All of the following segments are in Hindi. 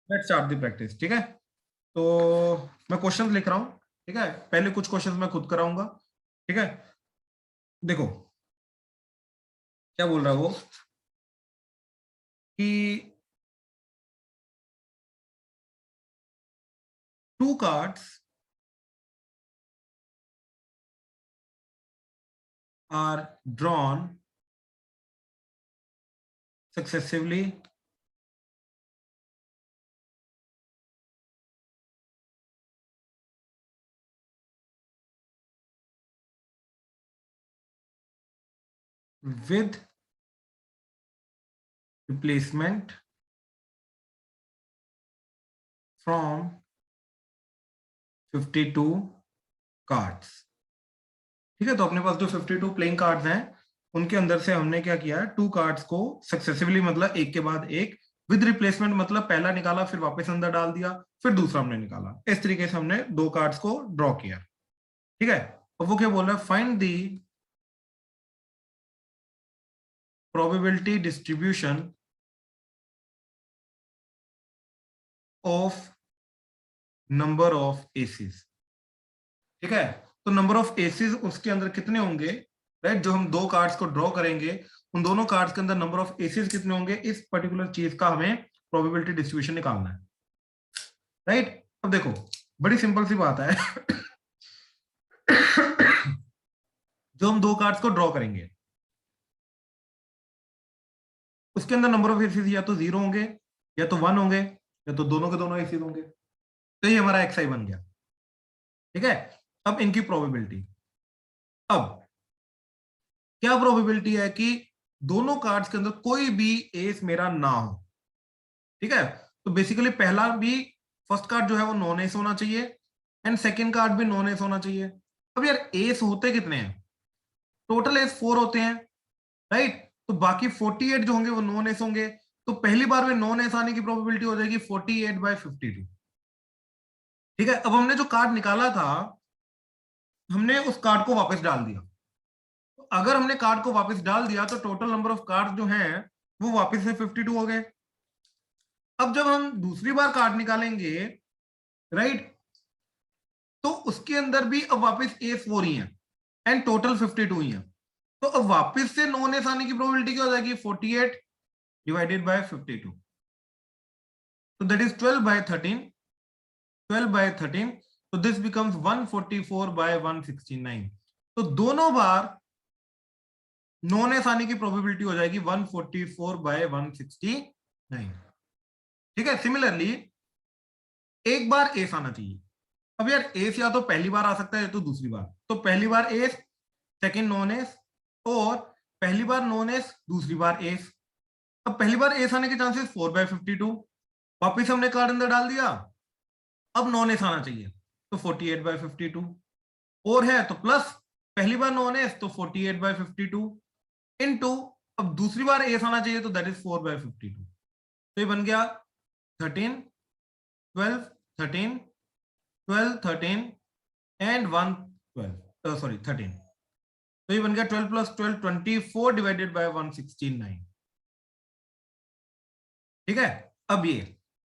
Let's start the practice. ठीक है, तो मैं क्वेश्चंस लिख रहा हूँ। ठीक है, पहले कुछ क्वेश्चंस मैं खुद कराऊंगा। ठीक है, देखो क्या बोल रहा है वो कि two cards are drawn successively with replacement from 52 cards. ठीक है, तो अपने पास जो 52 प्लेइंग कार्ड्स हैं उनके अंदर से हमने क्या किया है, टू कार्ड्स को सक्सेसिवली, मतलब एक के बाद एक, विद रिप्लेसमेंट मतलब पहला निकाला फिर वापस अंदर डाल दिया, फिर दूसरा हमने निकाला, इस तरीके से हमने दो कार्ड्स को ड्रॉ किया। ठीक है, अब वो क्या बोल रहा है, find the probability distribution of number of ACs. ठीक है, तो नंबर ऑफ एसीज उसके अंदर कितने होंगे, राइट, जो हम दो कार्ड्स को ड्रॉ करेंगे उन दोनों कार्ड्स के अंदर नंबर ऑफ एसीज कितने होंगे, इस पर्टिकुलर चीज का हमें प्रोबेबिलिटी डिस्ट्रीब्यूशन निकालना है। राइट, अब देखो बड़ी सिंपल सी बात है जो हम दो कार्ड्स को ड्रॉ करेंगे उसके अंदर नंबर ऑफ एसीज या तो जीरो होंगे या तो वन होंगे या तो दोनों के दोनों एसीज होंगे, तो ये हमारा एक्स आई बन गया। ठीक है, अब इनकी प्रोबेबिलिटी, अब क्या प्रोबेबिलिटी है कि दोनों कार्ड्स के अंदर कोई भी एस मेरा ना हो। ठीक है, तो बेसिकली पहला भी, फर्स्ट कार्ड जो है वो नॉन एस होना चाहिए एंड सेकंड कार्ड भी नॉन एस होना चाहिए। अब यार एस होते कितने हैं, टोटल एस 4 होते हैं, राइट, तो बाकी 48 जो होंगे वो नॉन एस होंगे, तो पहली बार में नॉन एस आने की प्रोबेबिलिटी हो जाएगी 48/52। ठीक है, अब हमने जो कार्ड निकाला था हमने उस कार्ड को वापस डाल दिया, तो अगर हमने कार्ड को वापस डाल दिया तो टोटल नंबर ऑफ कार्ड जो हैं वो वापस से 52 हो गए। अब जब हम दूसरी बार कार्ड निकालेंगे, राइट, तो उसके अंदर भी अब वापस एस 4 ही है एंड टोटल 52 ही है, तो अब वापस से नॉन एस आने की प्रोबेबिलिटी क्या हो जाएगी, 48 डिवाइडेड बाय 52, तो दैट इज 12/13, 12/13, तो दिस बिकम्स 144/169, तो दोनों बार नॉन एस आने की प्रोबेबिलिटी हो जाएगी 144/169। ठीक है, सिमिलरली एक बार एस आना चाहिए। अब यार एस या तो पहली बार आ सकता है या तो दूसरी बार, तो पहली बार एस, सेकंड नॉन एस, और पहली बार नॉन एस दूसरी बार एस। अब पहली बार एस आने के चांसेस 4/52, वापिस हमने कार्ड अंदर डाल दिया, अब नॉन एस आना चाहिए तो 48/52, और है तो प्लस पहली बार नॉन एस तो 48/52 इनटू, अब दूसरी बार एस आना चाहिए तो दैट इज 4/52, तो ये बन गया 13, 12, 13, 12, 13 एंड 1 12, सॉरी 13, तो ये बन गया 12 + 12 24 डिवाइडेड बाय 169। ठीक है, अब ये,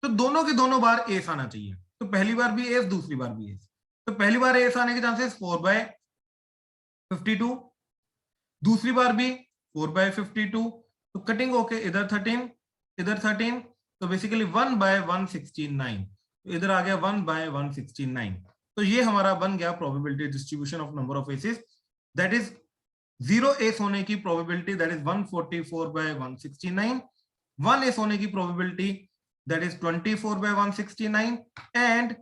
तो दोनों के दोनों बार एस आना चाहिए, तो पहली बार भी एस दूसरी बार भी एस, तो पहली बार एस आने के चांसेस 4/52, दूसरी बार भी 4/52, तो कटिंग होके इधर 13 इधर 13, तो बेसिकली 1/169, तो इधर आ गया 1/169, तो ये हमारा बन गया probability distribution of number of aces, that is zero ace होने की probability that is 144/169, one ace होने की प्रोबेबिलिटी दैट इज 24/169, एंड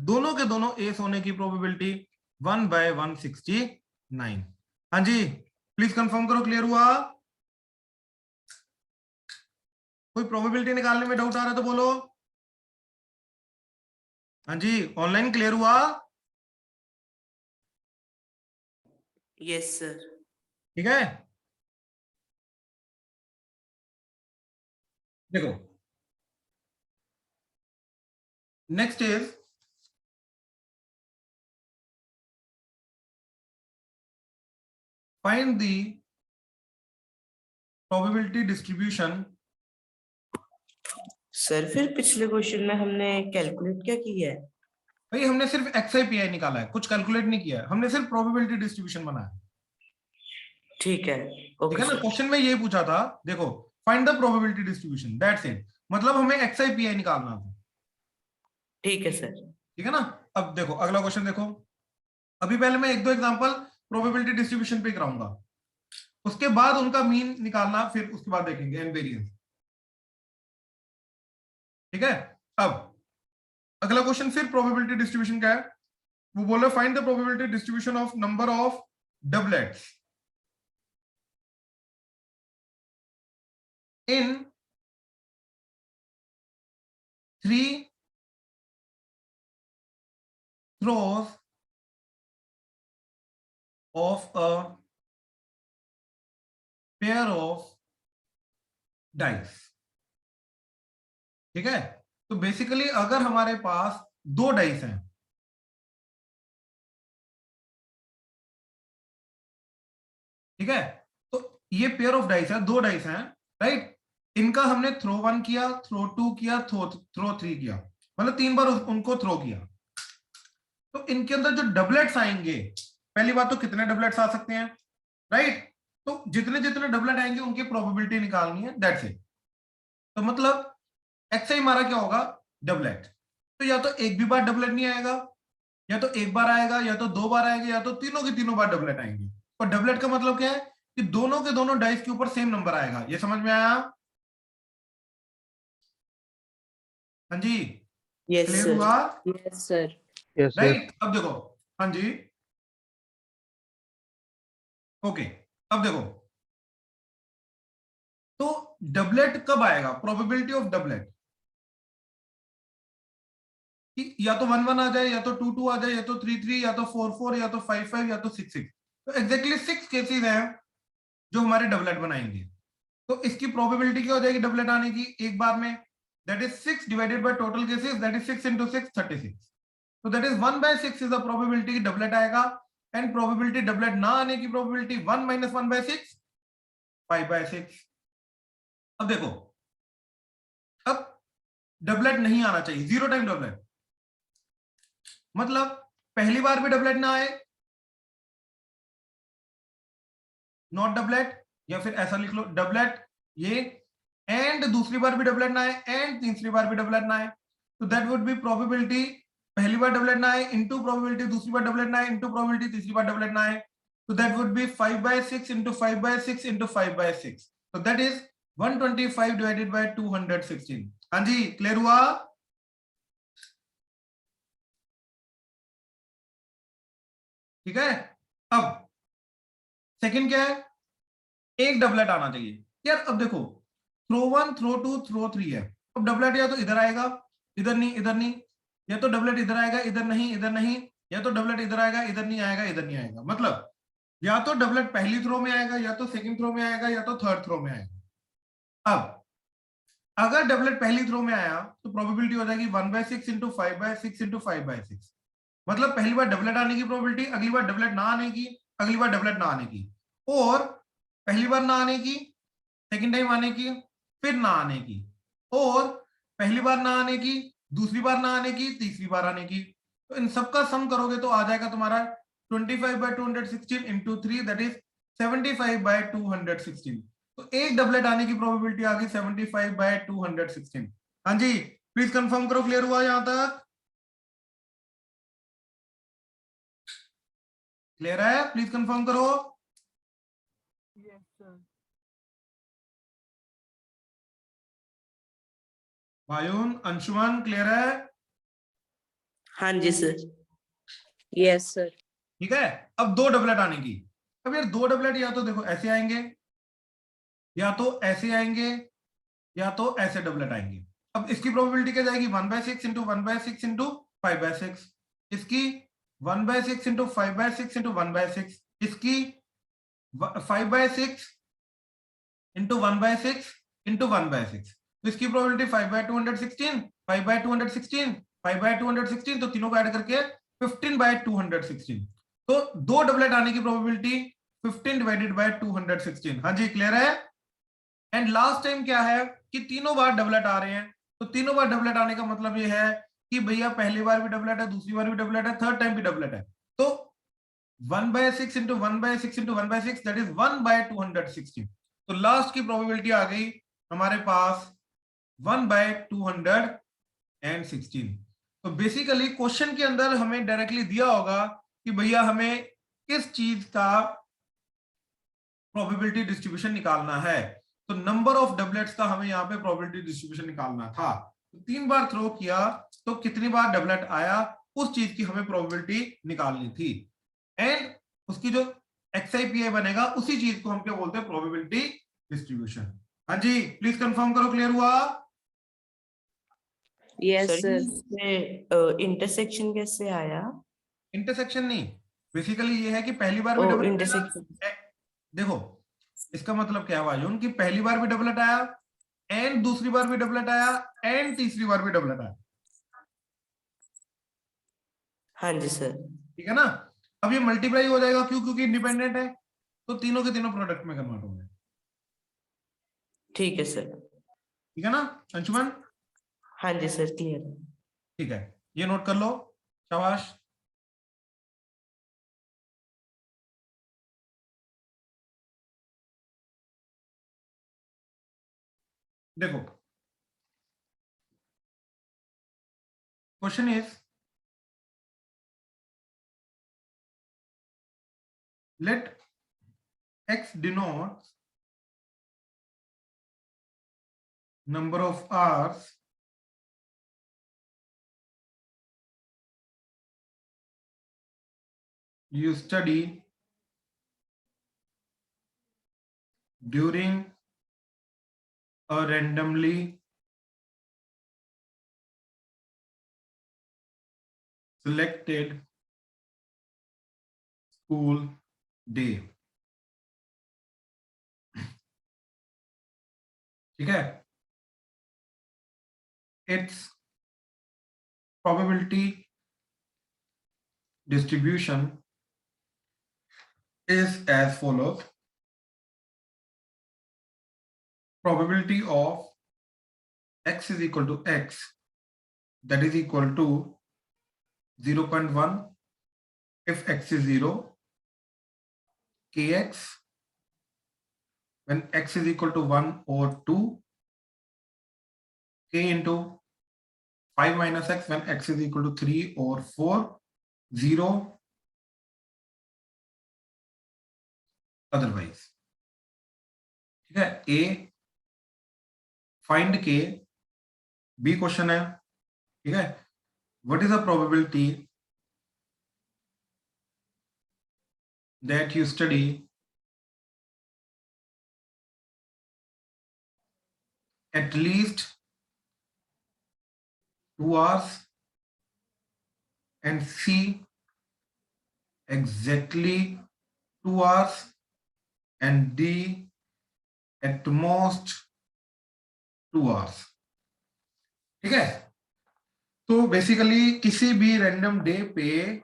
दोनों के दोनों एस होने की प्रोबेबिलिटी 1/169। हाँ जी, प्लीज कंफर्म करो, क्लियर हुआ? कोई प्रोबेबिलिटी निकालने में डाउट आ रहा है तो बोलो। हाँ जी, ऑनलाइन क्लियर हुआ? Yes sir. ठीक है, देखो next is find the probability distribution sir फिर पिछले क्वेश्चन में हमने कैलकुलेट क्या किया है? भाई हमने सिर्फ एक्स आई पी आई निकाला है, कुछ कैलकुलेट नहीं किया है, हमने सिर्फ प्रोबेबिलिटी डिस्ट्रीब्यूशन बनाया है। ठीक है, ठीक ओके है ना, सर। क्वेश्चन में ये पूछा था, देखो find the probability distribution, that's it, मतलब हमें एक्स आई पी आई निकालना था। ठीक है सर। ठीक है ना। अब देखो अगला क्वेश्चन देखो, अभी पहले मैं एक दो एग्जांपल प्रोबेबिलिटी डिस्ट्रीब्यूशन पे कराऊंगा, उसके बाद उनका मीन निकालना, फिर उसके बाद देखेंगे एन वेरिएंस। ठीक है। अब अगला क्वेश्चन फिर प्रोबेबिलिटी डिस्ट्रीब्यूशन का है, वो बोले find the probability distribution of number of doublets in 3 throws of a pair of dice। ठीक है, तो बेसिकली अगर हमारे पास दो डाइस हैं, ठीक है, तो ये पेयर ऑफ डाइस है, दो डाइस हैं, राइट, इनका हमने थ्रो 1 किया, थ्रो 2 किया, थ्रो 3 किया, मतलब 3 बार उनको थ्रो किया, तो इनके अंदर जो डबलेट्स आएंगे, पहली बात तो कितने डबलेट्स आ सकते हैं, राइट, तो जितने जितने डबलेट आएंगे उनकी प्रोबेबिलिटी निकालनी है, दैट्स इट। तो मतलब एक्स आई हमारा क्या होगा, डबलेट, तो या तो एक भी बार डबलेट नहीं आएगा, या तो एक बार आएगा, या तो दो बार आएगा, या तो तीनों की तीनों बार डबलेट आएंगे। और डबलेट का मतलब क्या है कि दोनों के दोनों डाइस के ऊपर सेम नंबर आएगा, ये समझ में आया? हाँ जी, यस क्लियर सर। हुआ? Yes sir. Yes sir. Right, अब देखो, हाँ जी, ओके, अब देखो, तो डबलेट कब आएगा, प्रोबेबिलिटी ऑफ डबलेट कि या तो 1 1 आ जाए, या तो 2 2 आ जाए, या तो 3 3, या तो 4 4, या तो 5 5, या तो 6 6, तो एग्जैक्टली 6 केसेस हैं जो हमारे डबलेट बनाएंगे। तो इसकी प्रोबेबिलिटी क्या हो जाएगी डबलेट आने की एक बार में, that is 6 divided by total cases, that is 6 into 6 36, तो that is 1/6 is the probability कि डबलेट आएगा, एंड प्रोबेबिलिटी डबलेट ना आने की प्रोबेबिलिटी 1 - 1/6 5/6। अब देखो, अब डबलेट नहीं आना चाहिए, 0 टाइम डबलेट, मतलब पहली बार भी डबलेट ना आए, नॉट डबलेट, या फिर ऐसा लिख लो डबलेट ये, एंड दूसरी बार भी डबलेट ना आए, एंड तीसरी बार भी डबलेट ना आए, तो दैट वुड बी प्रोबेबिलिटी पहली बार डबलेट ना आए इनटू प्रोबेबिलिटी दूसरी बार डबलेट ना आए इनटू प्रोबेबिलिटी तीसरी बार डबलेट ना आए, तो that would be 5/6 into 5/6 into 5/6, तो दैट इज 125 डिवाइडेड बाय 216। हाँ जी, क्लियर हुआ? ठीक है। अब सेकंड क्या है, एक डबलेट आना चाहिए यार। अब देखो, थ्रो 1 थ्रो 2 थ्रो 3 है, अब डबलेट या तो इधर आएगा, इधर नहीं, इधर नहीं, या तो डबलेट इधर आएगा, इधर नहीं, इधर नहीं, या तो डबलेट इधर आएगा, इधर नहीं आएगा, इधर नहीं आएगा, मतलब या तो डबलेट पहली थ्रो में आएगा, या तो सेकंड थ्रो में आएगा, या तो थर्ड थ्रो में आएगा। अब अगर डबलेट पहली थ्रो में आया तो प्रोबेबिलिटी हो जाएगी 1/6 into 5/6 into 5/6, मतलब पहली बार डबलेट आने की प्रोबेबिलिटी, अगली बार डबलेट ना आने की, अगली बार डबलेट ना आने की, और पहली बार ना आने की, सेकंड टाइम आने की, फिर ना आने की, और पहली बार ना आने की, दूसरी बार ना आने की, तीसरी बार आने की, तो इन सबका सम करोगे तो आ जाएगा तुम्हारा 25/216 into 3, दैट इज 75/216, तो एक डबलेट आने की प्रोबेबिलिटी आ गई 75/216। हाँ जी, प्लीज कंफर्म करो, क्लियर हुआ यहां तक? क्लियर है? प्लीज कंफर्म करो। Yes sir. Vayun, Anshuman, clear है? हाँ जी सर। Yes sir. ठीक है, अब दो डबलेट आने की, अब यार दो डबलेट या तो देखो ऐसे आएंगे, या तो ऐसे आएंगे, या तो ऐसे डबलेट आएंगे। अब इसकी प्रोबेबिलिटी क्या जाएगी 1/6 into 1/6 into 5/6, इसकी 1/6 into 5/6 into 1/6, इसकी 5/6 into 1/6 into 1/6, तो इसकी प्रोबेबिलिटी 5/216 5/216 5/216, तो तीनों को ऐड करके 15/216, तो दो डबलेट आने की प्रोबेबिलिटी 15 डिवाइडेड बाय 216। हाँ जी, क्लियर है? एंड लास्ट टाइम क्या है कि तीनों बार डबलेट आ रहे हैं, तो तीनों बार डबलेट आने का मतलब ये है कि भैया पहली बार भी डबलेट है, दूसरी बार भी डबलेट है, थर्ड टाइम भी डबलेट है। तो 1/6 इंटू 1/6 इंटू 1/6 दैट इज 1/216। तो लास्ट की प्रोबेबिलिटी आ गई हमारे पास 1/216। तो बेसिकली क्वेश्चन के अंदर हमें डायरेक्टली दिया होगा कि भैया हमें किस चीज का प्रोबेबिलिटी डिस्ट्रीब्यूशन निकालना है। तो नंबर ऑफ डबलेट्स का हमें यहाँ पे प्रोबेबिलिटी डिस्ट्रीब्यूशन निकालना था। तो 3 बार थ्रो किया तो कितनी बार डबलेट आया उस चीज की हमें प्रोबेबिलिटी निकालनी थी। एंड उसकी जो XIPI बनेगा उसी चीज को हम क्या बोलते हैं, प्रोबेबिलिटी डिस्ट्रीब्यूशन। हाँ जी, प्लीज कंफर्म करो, क्लियर हुआ? Yes, sir sir. इसमें इंटरसेक्शन कैसे आया? इंटरसेक्शन नहीं, बेसिकली ये है कि पहली बार भी ओ डबलेट इंटरसेक्शन। देखो इसका मतलब क्या हुआ अर्जुन, कि पहली बार भी डबलेट आया एंड दूसरी बार भी डबलेट आया एंड तीसरी बार भी डबलेट आया। हाँ जी सर। ठीक है ना? अब ये मल्टीप्लाई हो जाएगा, क्यों? क्योंकि इंडिपेंडेंट है, तो तीनों के तीनों प्रोडक्ट में कन्वर्ट होंगे। ठीक है सर। ठीक है ना अंशुमन? हाँ जी सर, क्लियर है। ठीक है, ये नोट कर लो, शाबाश। देखो question is let x denotes number of hours you study during a randomly selected school day। ठीक है, its probability distribution is as follows: probability of x is equal to x, that is equal to 0.1 if x is 0, kx when x is equal to 1 or 2, k into 5 minus x when x is equal to 3 or 4, 0 otherwise। ठीक है, a find k, b question है। ठीक है, what is the probability that you study at least 2 hours and see exactly 2 hours and d at most 2 hours। ठीक है, तो बेसिकली किसी भी रैंडम डे पे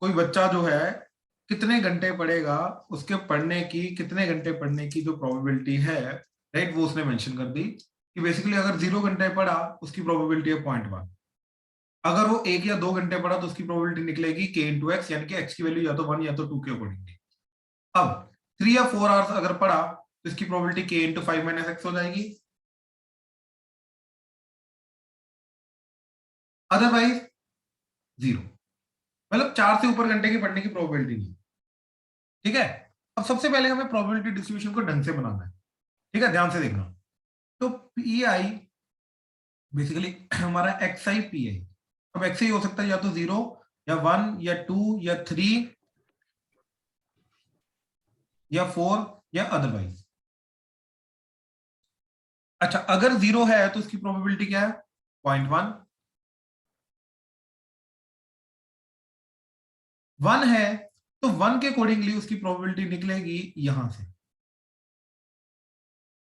कोई बच्चा जो है कितने घंटे पढ़ेगा, उसके पढ़ने की कितने घंटे पढ़ने की जो प्रोबेबिलिटी है, राइट, वो उसने मेंशन कर दी कि बेसिकली अगर 0 घंटे पढ़ा उसकी प्रोबेबिलिटी है 0.1, अगर वो 1 या 2 घंटे पढ़ा तो उसकी प्रोबेबिलिटी निकलेगी k इंटू एक्स, यानी कि x की वैल्यू या तो 1 या तो 2 के अकॉर्डिंगली। अब 3 या 4 आवर्स अगर पढ़ा तो इसकी probability k into 5 minus x हो जाएगी, अदरवाइज 0। मतलब 4 से ऊपर घंटे की पढ़ने की प्रोबेबिलिटी नहीं। ठीक है, अब सबसे पहले हमें प्रोबेबिलिटी डिस्ट्रीब्यूशन को ढंग से बनाना है। ठीक है, ध्यान से देखना। तो पीआई बेसिकली हमारा XIPI। अब XI हो सकता है या तो 0 या 1 या 2 या 3 या 4 या अदरवाइज। अच्छा, अगर 0 है तो उसकी प्रोबेबिलिटी क्या है? 0.1। 1 है तो 1 के अकॉर्डिंगली उसकी प्रोबेबिलिटी निकलेगी यहां से,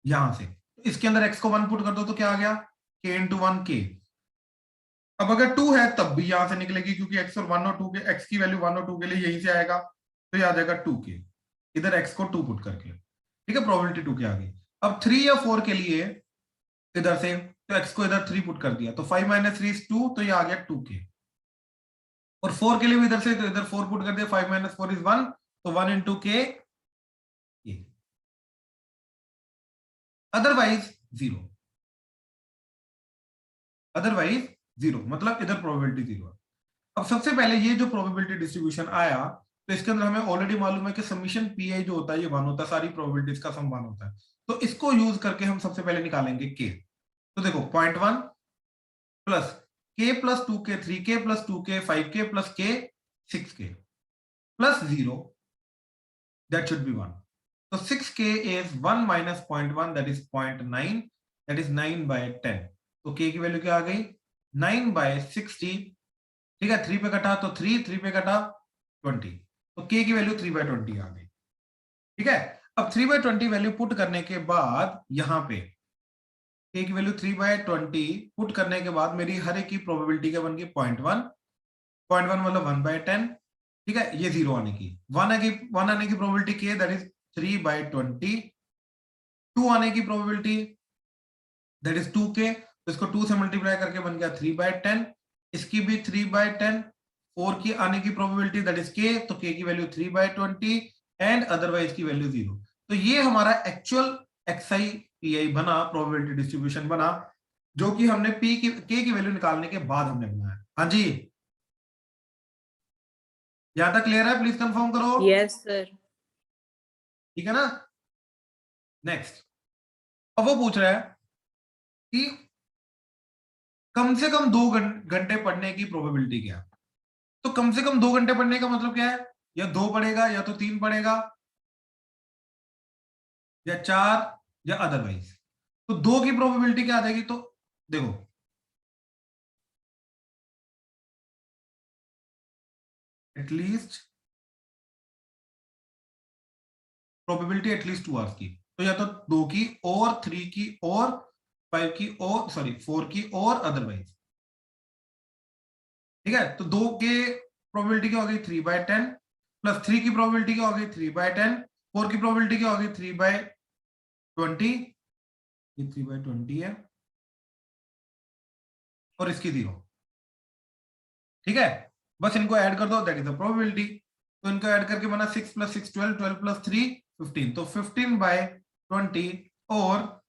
यहां से। इसके अंदर x को 1 पुट कर दो तो क्या आ गया? k into 1 k। अब अगर 2 है तब भी यहां से निकलेगी, क्योंकि x और 1 और 2 के x की वैल्यू 1 और 2 के लिए यहीं से आएगा, तो ये आ जाएगा 2k, इधर x को 2 पुट करके। ठीक है, प्रोबेबिलिटी 2 के आ गई। अब 3 या 4 के लिए इधर से तो x को इधर 3 पुट कर दिया, तो 5 - 3 is 2, तो ये आ गया 2k। और 4 के लिए भी इधर से, तो इधर 4 पुट कर दिया, 5 - 4 is 1, तो 1 into k, ये अदरवाइज 0, अदरवाइज 0, मतलब इधर प्रोबेबिलिटी 0 है। अब सबसे पहले ये जो प्रोबेबिलिटी डिस्ट्रीब्यूशन आया, तो इसके अंदर हमें ऑलरेडी मालूम है कि समीशन पीआई जो होता है ये 1 होता है, सारी प्रोबेबिलिटीज का सम 1 होता है। तो इसको यूज करके हम सबसे पहले निकालेंगे के। तो देखो 0.1 plus k plus 2k 3k plus 2k 5k plus k 6k plus 0, that should be 1. So 6k is 1 minus 0.1, that is 0.9, that is 9 by 10. तो k की वैल्यू क्या आ गई? 9 by 60, ठीक है, 3 पे कटा तो 3 पे कटा 20, तो k की वैल्यू 3 by 20 आ गई। ठीक है, अब 3 by 20 वैल्यू पुट करने के बाद यहां पे k की वैल्यू 3 by 20 पुट करने के बाद मेरी हर एक की प्रोबेबिलिटी क्या बन गई? 0.1, 0.1 मतलब 1 by 10, ठीक है, ये 0 आने की, 1 आने की probability k, that is 3 by 20, 2 आने की प्रोबेबिलिटी दैट इज 2k, तो इसको 2 से मल्टीप्लाई करके बन गया 3 by 10, इसकी भी 3 by 10, 4 की आने की प्रोबेबिलिटी दैट इज k, तो k की वैल्यू 3 by 20 एंड अदरवाइज की वैल्यू 0। तो ये हमारा एक्चुअल xi pi बना, प्रोबेबिलिटी डिस्ट्रीब्यूशन बना, जो कि हमने p की k की वैल्यू निकालने के बाद हमने बनाया। हाँ जी, यहां तक क्लियर है? प्लीज कंफर्म करो। Yes, sir. ठीक है ना? नेक्स्ट, अब वो पूछ रहा है कि कम से कम 2 घंटे पढ़ने की प्रोबेबिलिटी क्या है। तो कम से कम 2 घंटे पढ़ने का मतलब क्या है? या 2 पढ़ेगा, या तो 3 पढ़ेगा, या 4, या अदरवाइज। तो 2 की प्रोबेबिलिटी क्या आ जाएगी? तो देखो, एटलीस्ट प्रोबेबिलिटी एटलीस्ट 2 आवर्स की, तो या तो 2 की और 3 की और 5 की और 4 की और अदरवाइज। ठीक है, तो 2 के प्रोबेबिलिटी क्या हो गई? 3 by 10, प्लस 3 की प्रोबेबिलिटी क्या हो गई? 3 by 10, 4 की प्रोबेबिलिटी क्या हो गई? 3 by 20, ये 3 by 20 है, और इसकी 0। ठीक है, बस इनको ऐड कर दो, दैट इज द प्रोबेबिलिटी। तो इनको ऐड करके बना 6 + 6 12, 12 + 3 15, तो 15 by 20, और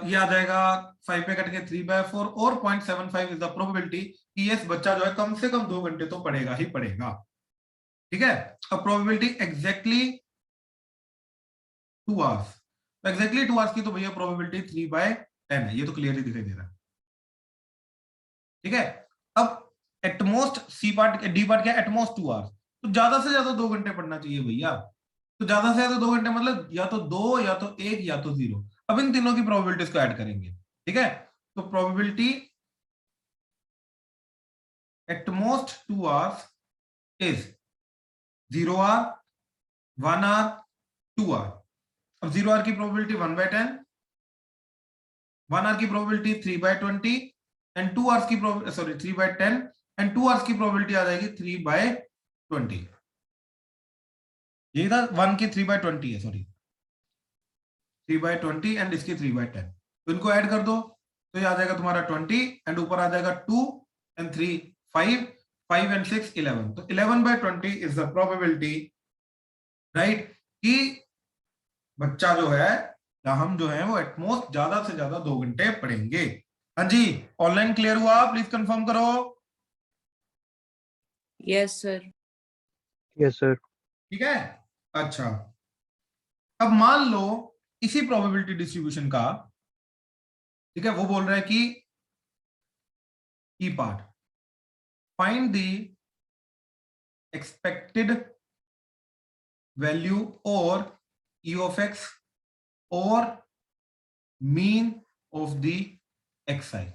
ये आ जाएगा 5 पे कट के 3 by 4, और 0.75 इज द प्रोबेबिलिटी कि ये बच्चा जो है कम से कम 2 घंटे तो पढ़ेगा ही पढ़ेगा। ठीक है, अब प्रोबेबिलिटी एग्जैक्टली 2 आवर्स, तो एग्जैक्टली 2 आवर्स की तो भैया प्रोबेबिलिटी 3 by 10 है, ये तो क्लियरली दिखाई दे रहा है। ठीक है, अब at most C part, D part क्या? एटमोस्ट 2 आवर्स, तो ज्यादा से ज्यादा 2 घंटे पढ़ना चाहिए भैया। तो ज्यादा से ज्यादा 2 घंटे मतलब या तो 2, या तो 1, या तो 0। अब इन तीनों की प्रोबेबिलिटीज को ऐड करेंगे। ठीक है, तो probability at most 2 hours is 0 hour, 1 hour, 2 hour. अब 0 आवर की प्रोबेबिलिटी 1 by 10, 1 आवर की प्रोबेबिलिटी 3 by 20, एंड 2 आवर्स की 3 by 10, एंड 2 आवर्स की प्रोबेबिलिटी आ जाएगी 3 by 20। यही था, 1 की 3 by 20 है, 3 by 20 एंड इसकी 3 by 10, तो इनको ऐड कर दो, तो ये आ जाएगा तुम्हारा 20, एंड ऊपर आ जाएगा 2 एंड 3 5, 5 एंड 6 11, तो 11 by 20 is the probability, right, कि बच्चा जो है या हम जो है वो एटमोस्ट ज्यादा से ज्यादा 2 घंटे पढ़ेंगे। हाँ जी, ऑनलाइन क्लियर हुआ? प्लीज कंफर्म करो। Yes, sir. Yes, sir. ठीक है, अच्छा, अब मान लो इसी प्रोबेबिलिटी डिस्ट्रीब्यूशन का, ठीक है, वो बोल रहा है कि E part, find the expected value और ई ऑफ एक्स और mean of the X I.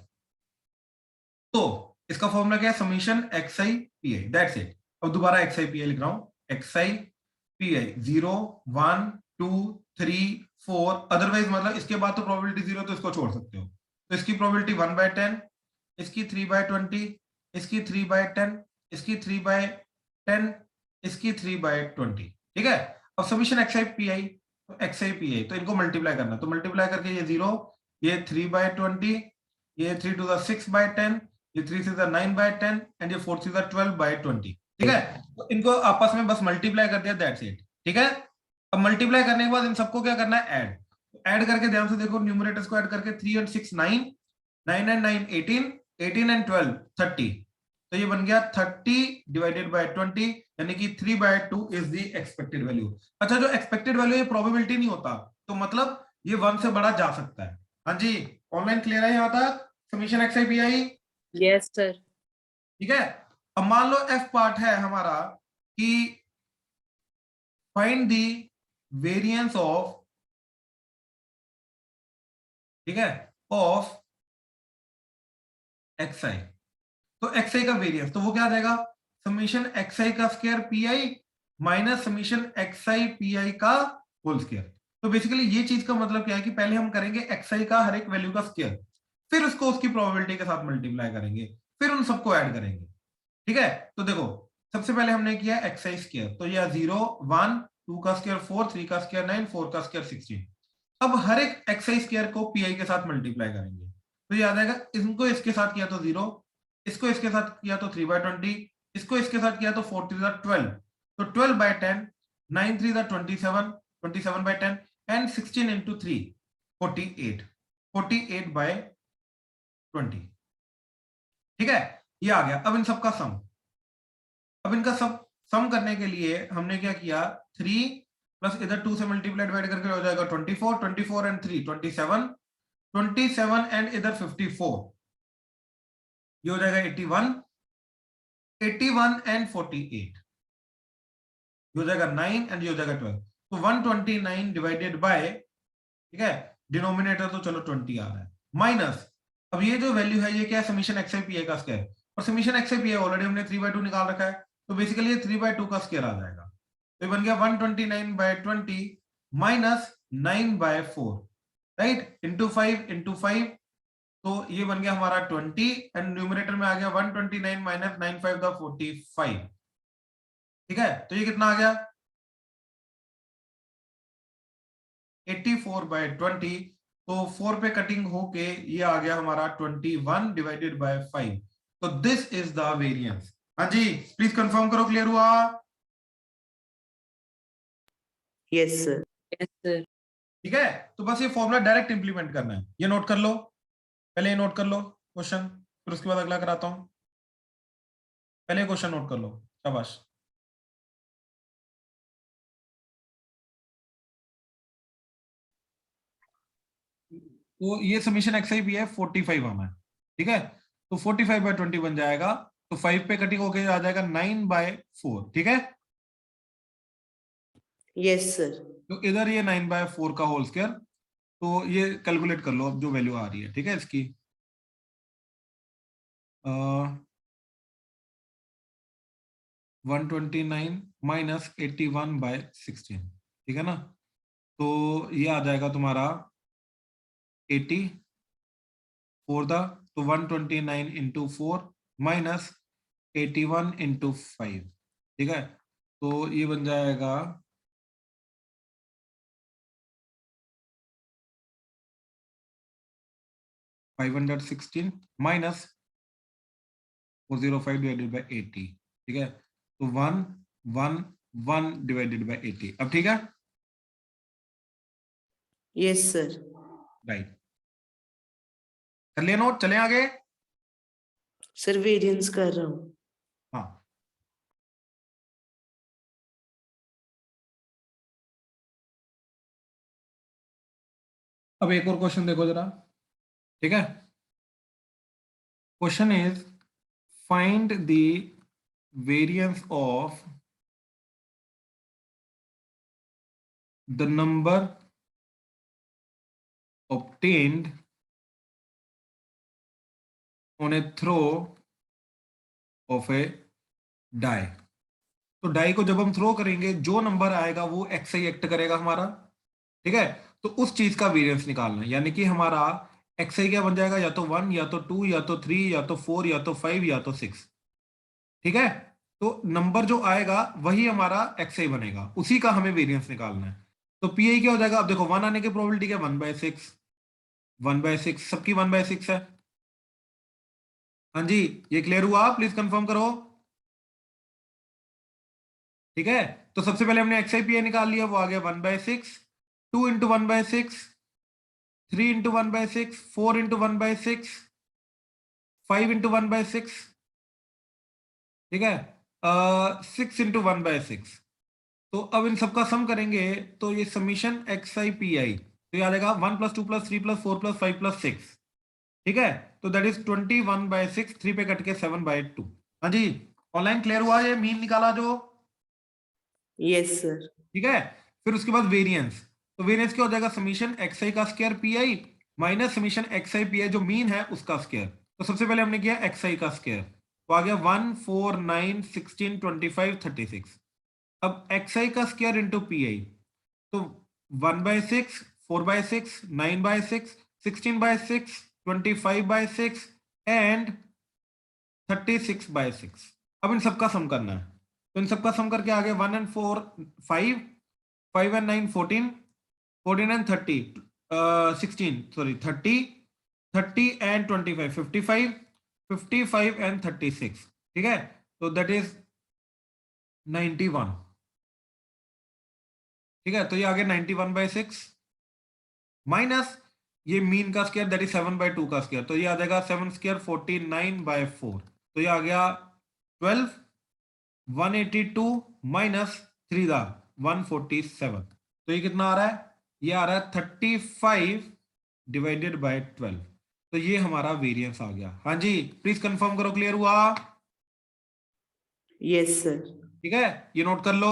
तो इसका फॉर्मूला क्या है? Summation X I P I, that's it. अब दोबारा एक्स आई पी आई लिख रहा हूं, X I P I 0 1 2 3 4, otherwise मतलब इसके बाद तो प्रोबेबिलिटी 0, तो इसको छोड़ सकते हो। तो इसकी प्रोबेबिलिटी 1 by 10, इसकी 3 by 20, इसकी 3 by 10, इसकी 3 by 10, इसकी 3 by 20। ठीक है, अब समीशन एक्स आई पी आई, तो एक्स आई पी आई, तो इनको मल्टीप्लाई करना, तो मल्टीप्लाई करके ये 0, ये 3/20, ये 3 to the 6/10, ये 3 to the 9/10 एंड ये 4 to the 12/20। ठीक है, तो इनको आपस में बस मल्टीप्लाई कर दिया, दैट्स इट। ठीक है, अब मल्टीप्लाई करने के बाद इन सबको क्या करना है, ऐड करके ध्यान से देखो, न्यूमरेटर्स को ऐड करके 3 and 6 9, 9 and 9 18, 18 and 12 30, तो ये बन गया 30 डिवाइडेड बाय 20, यानी कि 3/2 इज द एक्सपेक्टेड वैल्यू। अच्छा, जो एक्सपेक्टेड वैल्यू ये प्रोबेबिलिटी नहीं होता, तो मतलब ये 1 से बड़ा जा सकता है। हाँ जी, ऑनलाइन क्लियर है यहाँ तक? Summation X I P I, Yes, sir. ठीक है। अब मान लो एफ पार्ट है हमारा कि फाइंड द वेरिएंस ऑफ, ठीक है, ऑफ एक्स आई। तो एक्स आई का वेरिएंस, तो वो क्या आ जाएगा, समीशन एक्स आई का square P I minus summation X I P आई का होल स्क्वायर। तो बेसिकली ये चीज का मतलब क्या है कि पहले हम करेंगे एक्स आई का हर एक वैल्यू का स्क्वायर, फिर उसको उसकी प्रोबेबिलिटी के साथ मल्टीप्लाई करेंगे, फिर उन सबको ऐड करेंगे। ठीक है, तो देखो सबसे पहले हमने किया एक्स आई स्क्वायर, तो यह 0 1 2 का स्क्वायर 4, 3 का स्क्वायर 9, 4 का स्क्वायर 16। अब हर एक एक्स आई स्क्वायर को पी आई के साथ मल्टीप्लाई करेंगे, तो ये आ जाएगा, इनको इसके साथ किया तो 0, इसको इसके साथ किया तो 3/20, इसको इसके साथ किया तो 4 3 12, तो 12/10, 9 3 27, 27/10 एंड 16 into 3 48, 48/20। ठीक है, ये आ गया। अब इन सबका सम, अब इनका सब सम करने के लिए हमने क्या किया, 3 प्लस इधर 2 से मल्टीप्लाई डिवाइड करके हो जाएगा 24, 24 एंड 3 27, 27 एंड इधर 54, ये हो जाएगा 81, 81 एंड 48, ये हो जाएगा 9 एंड ये हो जाएगा 12, तो 129 डिवाइडेड बाय, ठीक है, डिनोमिनेटर तो चलो 20 आ रहा है, माइनस, अब ये जो वैल्यू है ये क्या है, समीशन एक्स आई पी आई का स्क्वायर, और summation X I P I already हमने 3/2 निकाल रखा है, तो बेसिकली ये 3/2 का स्क्वायर आ जाएगा, तो ये बन गया 129/20 माइनस 9/4, राइट, इंटू 5, तो ये बन गया हमारा 20 एंड न्यूमरेटर में आ गया 129 माइनस 95 का 45। ठीक है, तो ये कितना आ गया 84/20, तो 4 पे कटिंग होके ये आ गया हमारा 21 डिवाइडेड बाय 5, तो दिस इज द वेरिएंस। हाँ जी, प्लीज कंफर्म करो, क्लियर हुआ? Yes, sir. Yes, sir. ठीक है, तो बस ये फॉर्मूला डायरेक्ट इंप्लीमेंट करना है, ये नोट कर लो, पहले ये नोट कर लो क्वेश्चन, फिर उसके बाद अगला कराता हूं, पहले क्वेश्चन नोट कर लो, शाबाश। तो ये समीशन एक्स आई पी है 45 आना है, ठीक है, तो 45/20 बन जाएगा, तो 5 पे कटिंग होके आ जाएगा 9/4, ठीक है, Yes, sir. तो इधर ये 9/4 का होल स्क्वायर, तो ये कैलकुलेट कर लो अब जो वैल्यू आ रही है, ठीक है, इसकी 129 माइनस 81/16, ठीक है ना, तो ये आ जाएगा तुम्हारा 80 4 दा, तो 129 into 4 माइनस 81 into 5, ठीक है, तो ये बन जाएगा 516 माइनस 405 डिवाइडेड बाय 80, ठीक है, तो 111 डिवाइडेड बाय 80। अब ठीक है, Yes, sir. राइट, कर लिया नोट, चले आगे। Sir, variance कर रहा हूँ। हाँ, अब एक और क्वेश्चन देखो जरा, ठीक है, question is find the variance of the number obtained on a throw of a die। तो डाई को जब हम थ्रो करेंगे, जो नंबर आएगा वो एक्स आई एक्ट करेगा हमारा, ठीक है, तो उस चीज का वेरिएंस निकालना है, यानी कि हमारा एक्स आई क्या बन जाएगा, या तो 1 या तो 2 या तो 3 या तो 4 या तो 5 या तो 6, ठीक है, तो नंबर जो आएगा वही हमारा एक्स आई बनेगा, उसी का हमें वेरिएंस निकालना है। तो पी आई क्या हो जाएगा, अब देखो 1 आने की प्रोबेबिलिटी क्या, 1/6, 1/6 सबकी 1/6 है। हाँ जी, ये क्लियर हुआ? प्लीज कंफर्म करो। ठीक है, तो सबसे पहले हमने XIPI निकाल लिया, वो आ गया 1/6, 2 इंटू 1/6, 3 इंटू 1/6, 4 इंटू 1/6, 5 इंटू 1/6, ठीक है, 6 इंटू 1/6। तो अब इन सबका सम करेंगे तो ये समीशन XIPI तो ये आ जाएगा 1 + 2 + 3 + 4 + 5 + 6, ठीक है, तो दैट इज 21/6, 3 पे कट के 7/2। हाँ जी, ऑनलाइन क्लियर हुआ? ये मीन निकाला जो, यस सर। ठीक है। फिर उसके बाद वेरिएंस, तो वेरिएंस क्या हो जाएगा? समीशन XI का square PI minus summation XIPI जो मीन है उसका स्क्वायर। तो सबसे पहले हमने किया XI का स्क्वायर, तो आ गया 1, 4, 9, 16, 25, 36। अब XI का स्क्वायर इंटू PI, तो 1/6, 4/6, 9/6, 16/6, 25/6 एंड 36/6। अब इन सबका सम करना है, तो इन सबका सम करके आ गया 1 and 4 5, 5 and 9 14, 14 and 30 16, sorry 30, 30 and 25 55, 55 and 36, ठीक है, तो दैट इज 91, ठीक है। तो ये आ गया 91/6 माइनस ये मीन का स्क्वायर दैट इज 7/2 का स्क्वायर, तो ये आ जाएगा 7 स्क्वायर 49/4, तो ये आ गया 12, 182 माइनस 3 दा 147, तो ये कितना आ रहा है? ये आ रहा है 35 डिवाइडेड बाय 12, तो ये हमारा वेरिएंस आ गया। हाँ जी, प्लीज कंफर्म करो, क्लियर हुआ? Yes sir. ठीक है, ये नोट कर लो।